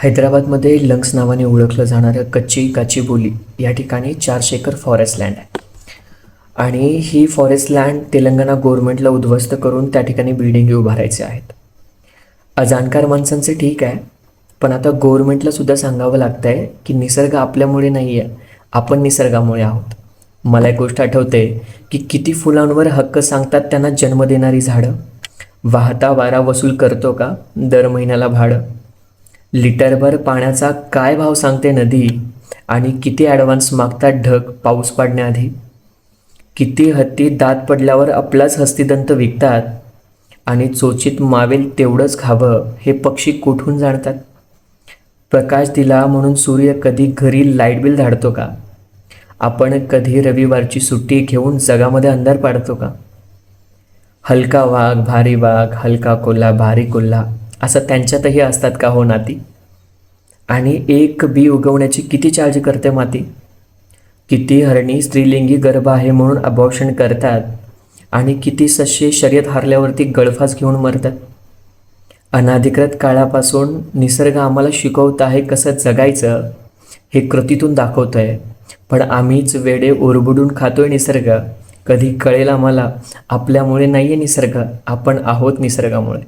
हैदराबादमध्ये लंग्स नावाने ओळखलं जाणारं कच्ची काचीबोली या ठिकाणी 400 एकर फॉरेस्ट लँड आहे. आणि ही फॉरेस्ट लँड तेलंगणा गव्हर्नमेंटला उद्ध्वस्त करून त्या ठिकाणी बिल्डिंगी उभारायचे आहेत. अजाणकार माणसांचे ठीक आहे, पण आता गव्हर्नमेंटला सुद्धा सांगावं लागतं आहे की निसर्ग आपल्यामुळे नाही आहे, आपण निसर्गामुळे आहोत. मला एक गोष्ट आठवते की किती फुलांवर हक्क सांगतात त्यांना जन्म देणारी झाडं. वाहता वारा वसूल करतो का दर महिन्याला भाडं? लिटरभर पाण्याचा काय भाव सांगते नदी, आणि किती ॲडव्हान्स मागतात ढग पाऊस पाडण्याआधी? किती हत्ती दात पडल्यावर आपलाच हस्तिदंत विकतात, आणि चोचीत मावेल तेवढंच खावं हे पक्षी कुठून जाणतात? प्रकाश दिला म्हणून सूर्य कधी घरी लाईट बिल धाडतो का? आपण कधी रविवारची सुट्टी घेऊन जगामध्ये अंधार पाडतो का? हलका वाघ भारी वाघ, हलका कोल्हा भारी कोल्हा, असं त्यांच्यातही असतात का हो नाती? आणि एक बी उगवण्याची किती चार्ज करते माती? किती हरणी स्त्रीलिंगी गर्भ आहे म्हणून अबॉर्शन करतात, आणि किती ससे शर्यत हारल्यावरती गळफास घेऊन मरतात? अनाधिकृत काळापासून निसर्ग आम्हाला शिकवत आहे कसं जगायचं, हे कृतीतून दाखवतं आहे. पण आम्हीच वेडे ओरबडून खातोय निसर्ग. कधी कळेल आम्हाला आपल्यामुळे नाही आहे निसर्ग, आपण आहोत निसर्गामुळे.